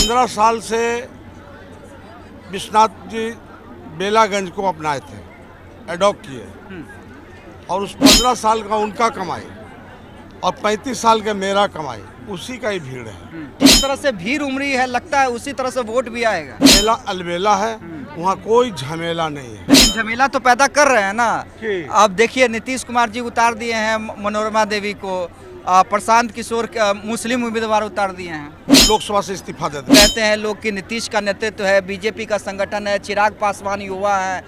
15 साल से विश्वनाथ जी बेलागंज को अपनाए थे, एडॉप्ट किए, और उस 15 साल का उनका कमाई और 35 साल का मेरा कमाई, उसी का ही भीड़ है। जिस तरह से भीड़ उमड़ी है, लगता है उसी तरह से वोट भी आएगा। मेला अलबेला है, वहाँ कोई झमेला नहीं है। झमेला तो पैदा कर रहे हैं ना। कि अब देखिए, नीतीश कुमार जी उतार दिए हैं मनोरमा देवी को, प्रशांत किशोर मुस्लिम उम्मीदवार उतार दिए हैं। लोकसभा से इस्तीफा दे दें। कहते हैं लोग कि नीतीश का नेतृत्व है, बीजेपी का संगठन है, चिराग पासवान युवा है,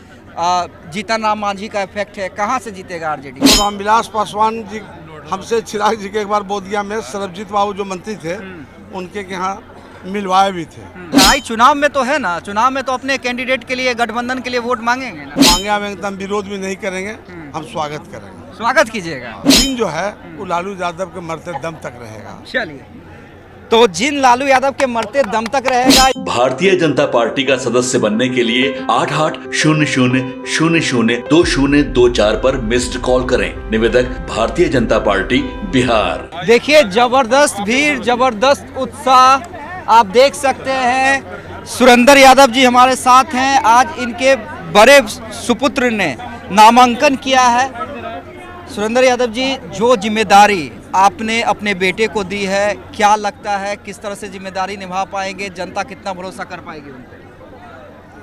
जीतन राम मांझी का इफेक्ट है। कहाँ से जीतेगा आरजेडी? तो रामविलास पासवान जी हमसे चिराग जी के एक बार बोधिया में सरबजीत बाबू जो मंत्री थे, उनके यहाँ मिलवाए भी थे। लड़ाई चुनाव में तो है ना, चुनाव में तो अपने कैंडिडेट के लिए, गठबंधन के लिए वोट मांगेंगे ना। मांगे हम एकदम विरोध भी नहीं करेंगे, हम स्वागत करेंगे। स्वागत कीजिएगा। दिन जो है वो लालू यादव के मरते दम तक रहेगा। चलिए, तो जिन लालू यादव के मरते दम तक रहेगा। भारतीय जनता पार्टी का सदस्य बनने के लिए 8800002024 पर मिस्ड कॉल करें। निवेदक भारतीय जनता पार्टी बिहार। देखिए, जबरदस्त भीड़, जबरदस्त उत्साह आप देख सकते हैं। सुरेंद्र यादव जी हमारे साथ हैं। आज इनके बड़े सुपुत्र ने नामांकन किया है। सुरेंद्र यादव जी, जो जिम्मेदारी आपने अपने बेटे को दी है, क्या लगता है किस तरह से जिम्मेदारी निभा पाएंगे? जनता कितना भरोसा कर पाएगी उन पे?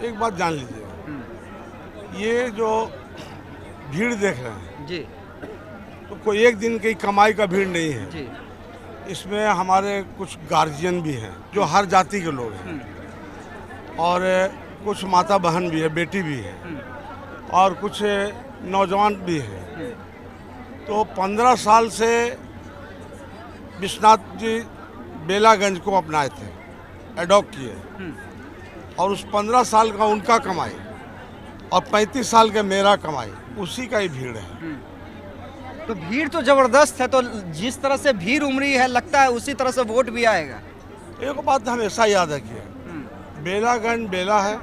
एक बात जान लीजिए, ये जो भीड़ देख रहे हैं जी तो कोई एक दिन की कमाई का भीड़ नहीं है जी। इसमें हमारे कुछ गार्जियन भी हैं जो हर जाति के लोग हैं, और कुछ माता बहन भी है, बेटी भी है, और कुछ नौजवान भी हैं। तो 15 साल से विश्वनाथ जी बेलागंज को अपनाए थे, एडॉप्ट किए, और उस 15 साल का उनका कमाई और 35 साल का मेरा कमाई, उसी का ही भीड़ है। तो भीड़ तो जबरदस्त है। तो जिस तरह से भीड़ उमड़ी है, लगता है उसी तरह से वोट भी आएगा। एक बात हमेशा याद रखिए, बेलागंज बेला है,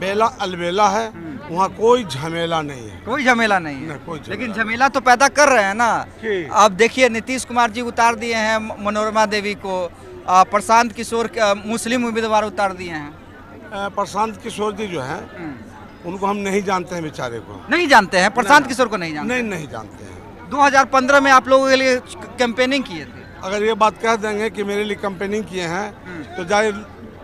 बेला अलबेला है, वहाँ कोई झमेला नहीं है। कोई झमेला नहीं है। नहीं, कोई झमेला लेकिन झमेला तो पैदा कर रहे हैं ना। कि अब देखिए, नीतीश कुमार जी उतार दिए हैं मनोरमा देवी को, प्रशांत किशोर मुस्लिम उम्मीदवार उतार दिए हैं। प्रशांत किशोर जी जो हैं, उनको हम नहीं जानते हैं, बेचारे को नहीं जानते हैं? प्रशांत किशोर को नहीं जानते? नहीं जानते हैं। 2015 में आप लोगों के लिए कैंपेनिंग किए थे। अगर ये बात कह देंगे कि मेरे लिए कैंपेनिंग किए हैं, तो जाए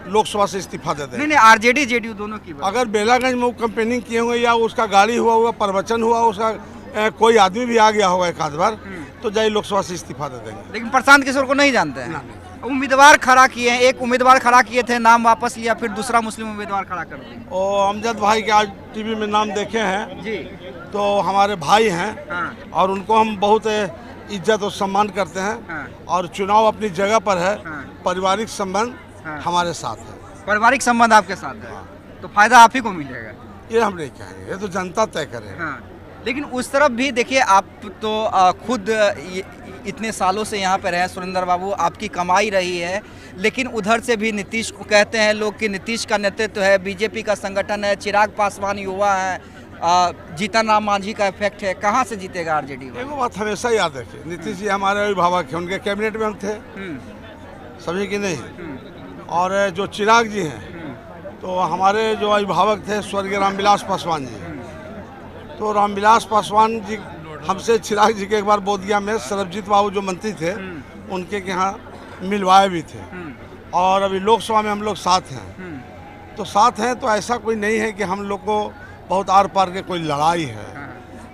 लोकसभा से इस्तीफा दे दें। नहीं, आरजेडी जेडीयू दोनों की बात। अगर बेलागंज में वो कैंपेनिंग किए होंगे या उसका गाड़ी हुआ प्रवचन हुआ, उसका कोई आदमी भी आ गया होगा एक आध बार, तो जाए लोकसभा से इस्तीफा दे देंगे। लेकिन प्रशांत किशोर को नहीं जानते हैं। नहीं। उम्मीदवार खड़ा किए हैं, एक उम्मीदवार खड़ा किए थे, नाम वापस लिया, फिर दूसरा मुस्लिम उम्मीदवार खड़ा कर दिया। और अमजद भाई के आज टीवी में नाम देखे हैं, जी तो हमारे भाई हैं, हाँ। और उनको हम बहुत इज्जत और सम्मान करते हैं, हाँ। और चुनाव अपनी जगह पर है, हाँ। पारिवारिक संबंध हाँ। हमारे साथ है। पारिवारिक संबंध आपके साथ है, तो फायदा आप ही को मिलेगा। ये हम नहीं कहेंगे, ये तो जनता तय करे। हाँ। लेकिन उस तरफ भी देखिए, आप तो खुद इतने सालों से यहाँ पे रहे सुरेंद्र बाबू, आपकी कमाई रही है, लेकिन उधर से भी नीतीश को कहते हैं लोग कि नीतीश का नेतृत्व है, बीजेपी का संगठन है, चिराग पासवान युवा है, जीतन राम मांझी का इफेक्ट है। कहाँ से जीतेगा आरजेडी? एक बात हमेशा याद रखिए, नीतीश जी हमारे अभिभावक हैं, उनके कैबिनेट में हम थे, सभी की नहीं। और जो चिराग जी हैं, तो हमारे जो अभिभावक थे स्वर्गीय रामविलास पासवान जी, तो रामविलास पासवान जी हमसे चिराग जी के एक बार बोधिया में सरबजीत बाबू जो मंत्री थे, उनके यहाँ मिलवाए भी थे, और अभी लोकसभा में हम लोग साथ हैं। तो साथ हैं, तो ऐसा कोई नहीं है कि हम लोग को बहुत आर पार के कोई लड़ाई है।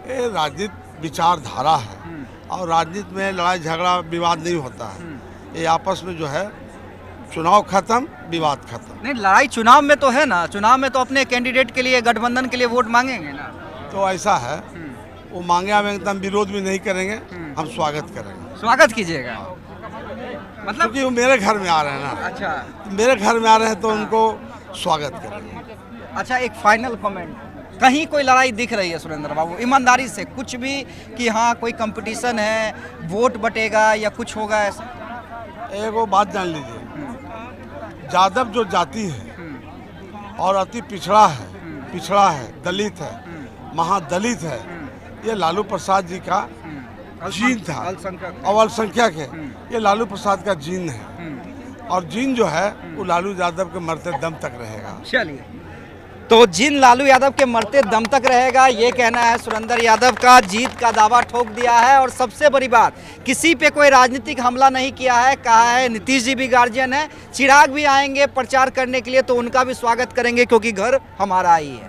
ये राजनीति विचारधारा है, और राजनीति में लड़ाई झगड़ा विवाद नहीं होता है। ये आपस में जो है, चुनाव खत्म, विवाद खत्म। नहीं, लड़ाई चुनाव में तो है ना। चुनाव में तो अपने कैंडिडेट के लिए, गठबंधन के लिए वोट मांगेंगे ना। तो ऐसा है, वो मांगे हम एकदम विरोध भी नहीं करेंगे, हम स्वागत करेंगे। स्वागत कीजिएगा। मतलब क्योंकि वो मेरे घर में आ रहे हैं ना। अच्छा, मेरे घर में आ रहे हैं, तो उनको स्वागत करेंगे। अच्छा, एक फाइनल कमेंट, कहीं कोई लड़ाई दिख रही है सुरेंद्र बाबू, ईमानदारी से कुछ भी, कि हाँ कोई कंपटीशन है, वोट बटेगा या कुछ होगा ऐसा? एक वो बात जान लीजिए, यादव जो जाति है और अति पिछड़ा है, दलित है, महादलित है, ये लालू प्रसाद जी का जीन था, और अल्पसंख्यक है, ये लालू प्रसाद का जीन है। और जिन जो है वो लालू यादव के मरते दम तक रहेगा। चलिए, तो जिन लालू यादव के मरते दम तक रहेगा, ये कहना है सुरेंद्र यादव का। जीत का दावा ठोक दिया है और सबसे बड़ी बात, किसी पे कोई राजनीतिक हमला नहीं किया है। कहा है नीतीश जी भी गार्जियन है, चिराग भी आएंगे प्रचार करने के लिए तो उनका भी स्वागत करेंगे क्योंकि घर हमारा ही है।